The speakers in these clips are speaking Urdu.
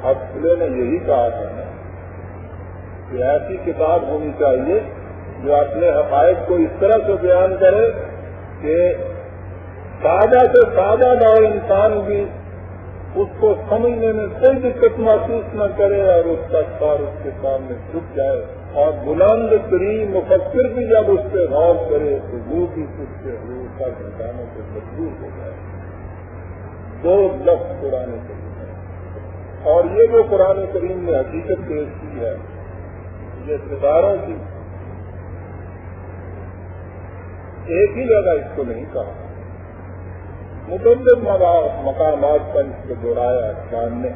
حفلے نے یہی کہا تھا نا کہ ایسی کتاب ہونی چاہیے جو اپنے حقائق کو اس طرح سے بیان کرے کہ سادہ سے سادہ نو انسان بھی اس کو سمجھنے میں کوئی دقت محسوس نہ کرے اور اس کا سار اس کے سامنے جھک جائے اور بلند ترین مفکر بھی جب اس پہ غور کرے تو وہ بھی اس کے حضور کا گھٹانے سے مجبور ہو جائے. 2 لفظ قرآن کریم ہے اور یہ جو قرآن کریم نے حقیقت پیش کی ہے یہ ستاروں کی ایک ہی جگہ اس کو نہیں کہا, متعدد مقامات پر اس کو دوہرایا شان نے.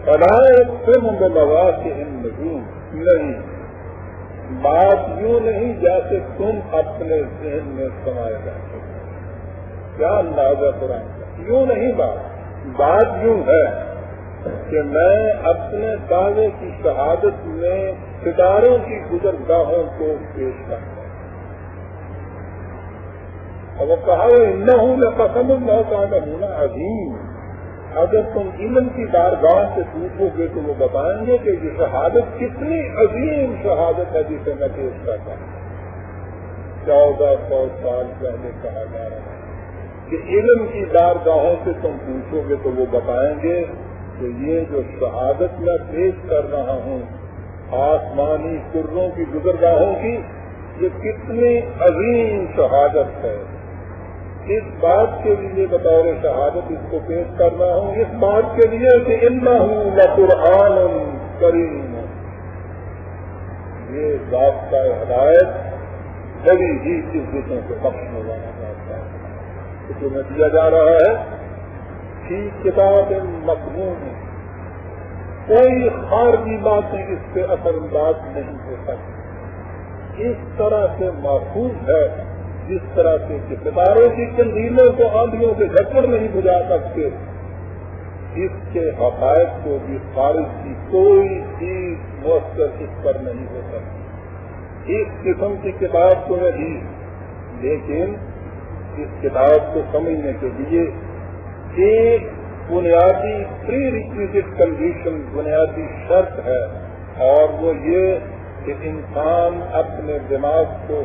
فلائے تم بلوا کے ان نجوم نہیں, بات یوں نہیں جیسے تم اپنے ذہن میں سمائے جاتے ہو. کیا اندازہ قرآن کا, یوں نہیں بات یوں ہے کہ میں اپنے دعوے کی شہادت میں ستاروں کی گزرگاہوں کو پیش کرتا ہوں. اور وہ کہا انہوں قسم اللہ تعالیٰ ہونا عظیم, اگر تم علم کی بارگاہ سے پوچھو گے تو وہ بتائیں گے کہ یہ شہادت کتنی عظیم شہادت ہے جسے میں پیش کرتا ہوں. 1400 سال پہلے کہا جا رہا ہے کہ علم کی بارگاہوں سے تم پوچھو گے تو وہ بتائیں گے کہ یہ جو شہادت میں پیش کر رہا ہوں آسمانی کروں کی گزرگاہوں کی, یہ کتنی عظیم شہادت ہے. اس بات کے لیے بطور شہادت اس کو پیش کر رہا ہوں, اس بات کے لیے کہ انہو لقرآن کریم, یہ ضابطہ ہدایت بڑی ہی عزتوں سے بخشنے والا ضابطہ ہے جو میں دیا جا رہا ہے. فی کتاب مضمون, کوئی خارجی باتیں اس پہ اثر انداز نہیں ہو سکتی. اس طرح سے محفوظ ہے جس طرح سے کہ ستاروں کی قندیلوں کو آندھیوں کے جھکڑ نہیں بجھا سکتے, اس کے حقائق کو بھی خارج کی کوئی چیز مؤثر اس پر نہیں ہو سکتی. اس قسم کی کتاب تو نہیں, لیکن اس کتاب کو سمجھنے کے لیے ایک بنیادی پری ریکویزٹ کنڈیشن, بنیادی شرط ہے, اور وہ یہ کہ انسان اپنے دماغ کو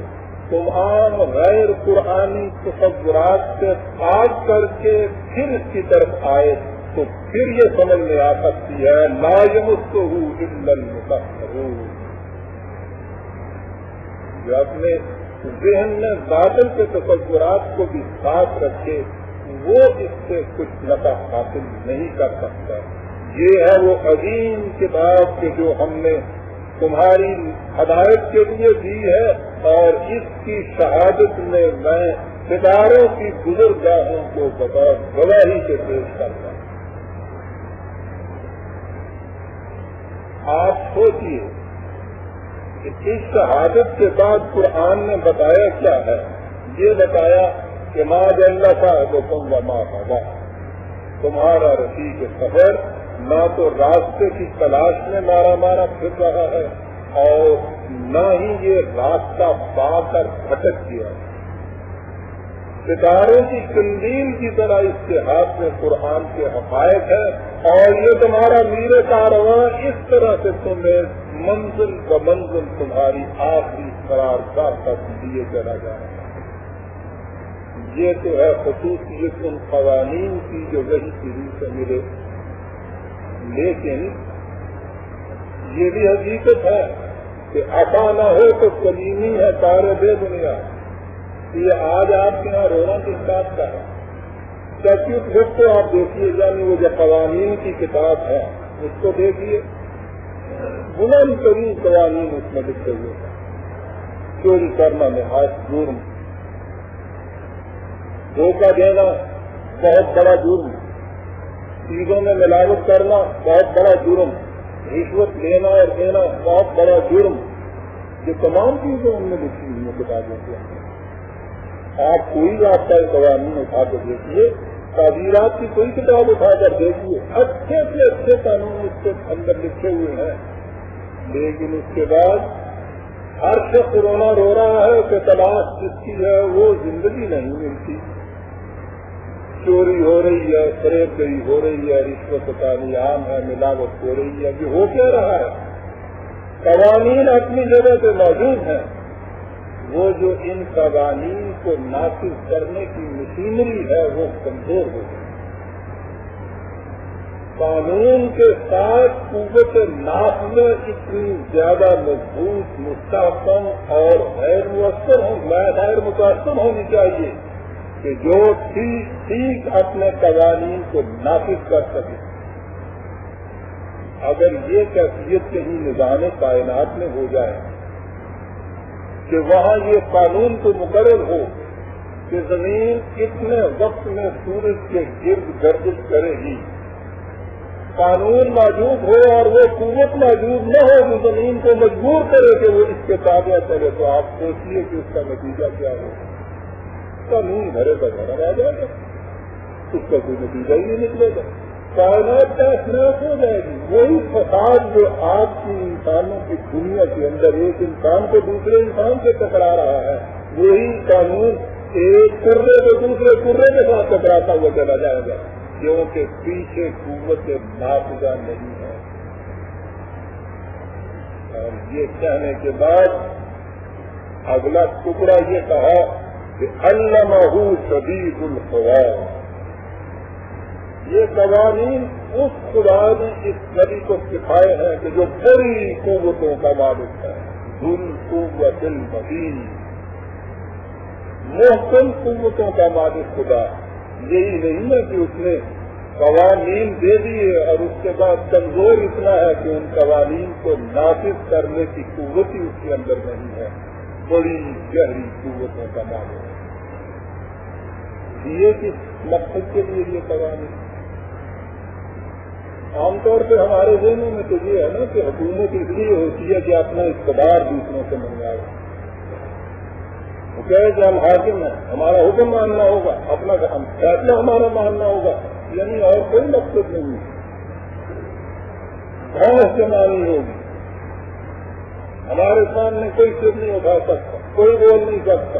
تمام غیر قرآنی تصورات سے پاک کر کے پھر اس کی طرف آئے تو پھر یہ سمجھ میں آ سکتی ہے لا یمسہ الا المطہرون. جو اپنے ذہن میں باطل کے تصورات کو بھی ساتھ رکھے وہ اس سے کچھ نفع حاصل نہیں کر سکتا. یہ ہے وہ عظیم کتاب کہ جو ہم نے تمہاری ہدایت کے لیے دی ہے, اور اس کی شہادت میں میں ستاروں کی گزرگاہوں کو بطور گواہی کے پیش کرتا ہوں. آپ سوچیے کہ اس شہادت کے بعد قرآن نے بتایا کیا ہے. یہ بتایا کہ ما جل صاحبکم وما غویٰ, تمہارا رفیق سفر نہ تو راستے کی تلاش میں مارا پھر رہا ہے اور نہ ہی یہ راستہ پا کر بھٹک گیا. ستاروں کی قندیل کی طرح اس کے ہاتھ میں قرآن کے حقائق ہے, اور یہ تمہارا میر کارواں اس طرح سے تمہیں منزل ب منزل تمہاری آخری قرارگاہ تک لیے چلا جا رہا ہے. یہ تو ہے خصوصیت ان قوانین کی جو وحی کی روح سے ملے, لیکن یہ بھی حقیقت ہے کہ عطا نہ ہو تو کلیمی ہے تارے بے بنیاد. یہ آج آپ کے یہاں رونا کس بات کا ہے؟ سچ بک کو آپ دیکھیے, یعنی وہ جو قوانین کی کتاب ہے اس کو دیکھیے, بلند ترین قوانین اس میں لکھے ہوئے ہیں. چوری کرنا نہایت جرم, دھوکہ دینا بہت بڑا جرم, چیزوں میں ملاوٹ کرنا بہت بڑا جرم, رشوت لینا اور دینا بہت بڑا جرم. یہ تمام چیزیں ان میں لکھی ہوئی ہیں کتابوں کے اندر. آپ کوئی آپ کا قوانین اٹھا کر دیکھیے, تعزیرات کی کوئی کتاب اٹھا کر دیکھیے, اچھے سے اچھے قانون اس کے اندر لکھے ہوئے ہیں, لیکن اس کے بعد ہر شخص رونا رو رہا ہے کہ تلاش جس کی ہے وہ زندگی نہیں ملتی. چوری ہو رہی ہے، فریب گری ہو رہی ہے، رشوت پانی عام ہے، ملاوٹ ہو رہی ہے، یہ ہو کیا رہا ہے؟ قوانین اپنی جگہ پہ موجود ہیں، وہ جو ان قوانین کو نافذ کرنے کی مشینری ہے وہ کمزور ہو گئی۔ قانون کے ساتھ قوت نافذ اتنی زیادہ مضبوط، مستحکم اور غیر متاثر ہونی چاہیے کہ جو ٹھیک اپنے قوانین کو نافذ کر سکے۔ اگر یہ کیفیت کہیں نظام کائنات میں ہو جائے کہ وہاں یہ قانون تو مقرر ہو کہ زمین اتنے وقت میں سورج کے گرد گردش کرے گی، قانون موجود ہو اور وہ قوت موجود نہ ہو جو زمین کو مجبور کرے کہ وہ اس کے تابع چلے، تو آپ سوچیے کہ اس کا نتیجہ کیا ہوگا؟ قانون گھرے پر گھر آ جائے گا، اس کا کوئی نتیجہ ہی نہیں نکلے گا، کائنات کا اخلاق ہو جائے گی۔ وہی فساد جو آج کی انسانوں کی دنیا کے اندر ایک انسان کو دوسرے انسان سے ٹکرا رہا ہے، وہی قانون ایک کرے تو دوسرے کرے کے ساتھ ٹکراتا ہوا چلا جائے گا، کیونکہ پیچھے قوت نافذہ نہیں ہے۔ اور یہ کہنے کے بعد اگلا ٹکڑا یہ کہا کہ علمہ شدید القویٰ، یہ قوانین اس خدا نے اس نبی کو سکھائے ہیں کہ جو بڑی قوتوں کا مالک ہے، ذو القوۃ المتین، محکم قوتوں کا مالک خدا۔ یہی نہیں ہے کہ اس نے قوانین دے دیے اور اس کے بعد کمزور اتنا ہے کہ ان قوانین کو نافذ کرنے کی قوت ہی اس کے اندر نہیں ہے، بڑی گہری قوتوں کا مالک ہے۔ یہ کس مقصد کے لیے یہ قوانین؟ عام طور پہ ہمارے ذہنوں میں تو یہ ہے نا کہ حکومت اس لیے ہوتی ہے کہ اپنا اقتدار دوسروں سے منگوائے، وہ کہے کہ ہم حاکم ہیں، ہمارا حکم ماننا ہوگا، اپنا فیصلہ ہمارا ماننا ہوگا، یعنی اور کوئی مقصد نہیں، بحث جمانی ہوگی، ہمارے سامنے کوئی سر نہیں اٹھا سکتا، کوئی بول نہیں سکتا۔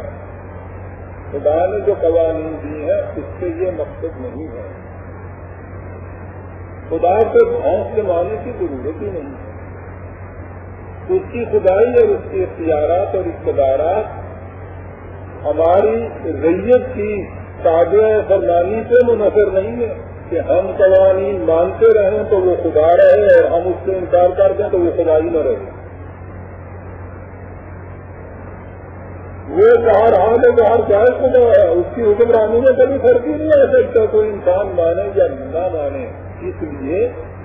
خدا نے جو قوانین دی ہیں اس سے یہ مقصد نہیں ہے، خدا کو بھینس جمانے کی ضرورت ہی نہیں ہے، اس کی خدائی اور اس کے اختیارات اور اقتدارات ہماری ریت کی تابع فرمانی سے منحصر نہیں ہے کہ ہم قوانین مانتے رہیں تو وہ خدا رہے اور ہم اس سے انکار کر دیں تو وہ خدا ہی نہ رہے۔ وہ باہر حال ہے، باہر جائے خدا ہے، اس کی حکمرانی میں کبھی فرق ہی نہیں آ سکتا، کوئی انسان مانے یا نہ مانے۔ اس لیے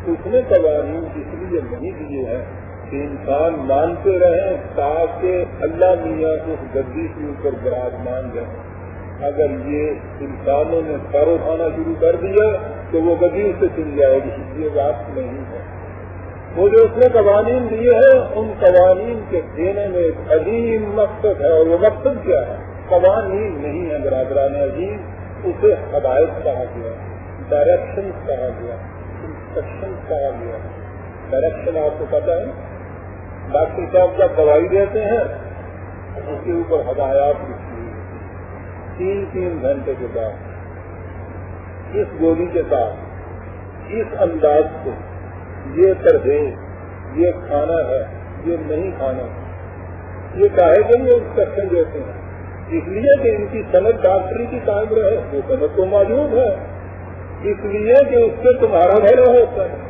اس نے قوانین اس لیے نہیں دیے ہیں کہ انسان مانتے رہیں تاکہ اللہ میاں اس گدی کے اوپر براجمان رہیں۔ اگر یہ انسانوں نے سر اٹھانا شروع کر دیا تو وہ گدی اس سے چل جائے گی، یہ بات نہیں ہے۔ وہ جو اس نے قوانین دیے ہیں ان قوانین کے دینے میں ایک عظیم مقصد ہے، اور وہ مقصد کیا ہے؟ قوانین نہیں ہے برادران عظیم، اسے ہدایت کہا گیا، ڈائریکشن کہا گیا، انسٹرکشن کہا گیا۔ ڈائریکشن آپ کو پتا ہے، ڈاکٹر صاحب جب دوائی دیتے ہیں اس کے اوپر ہدایات لکھی ہوئی 3 گھنٹے کے بعد اس گولی کے ساتھ اس انداز سے یہ پرہیز، یہ کھانا ہے، یہ نہیں کھانا، یہ کہے کہ یہ انسٹرکشن دیتے ہیں اس لیے کہ ان کی صنعت ڈاکٹری کی قائم رہے، وہ صنعت تو موجود ہے، اس لیے کہ اس سے تمہارا بھلا ہوتا ہے،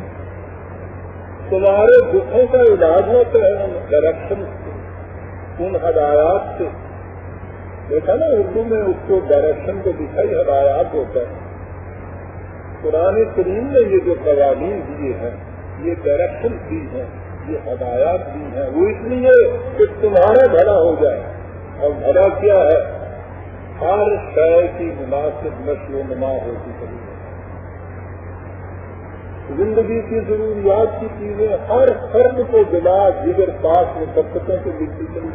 تمہارے دکھوں کا علاج ہوتا ہے ان ڈائریکشن سے، ان ہدایات سے۔ دیکھا نا اردو میں اس کو ڈائریکشن کو دکھائی ہدایات ہوتا ہے۔ قرآن کریم نے یہ جو قوانین دیے ہیں، یہ ڈائریکشن دی ہیں، یہ ہدایات دی ہیں، وہ اس لیے کہ تمہارا بھلا ہو جائے۔ اور بھلا کیا ہے؟ ہر شے کی مناسب نشو و نما ہوتی چلی ہے، زندگی کی ضروریات کی چیزیں ہر فرد کو بلا جگر پاس میں برکتوں سے ملتی چلی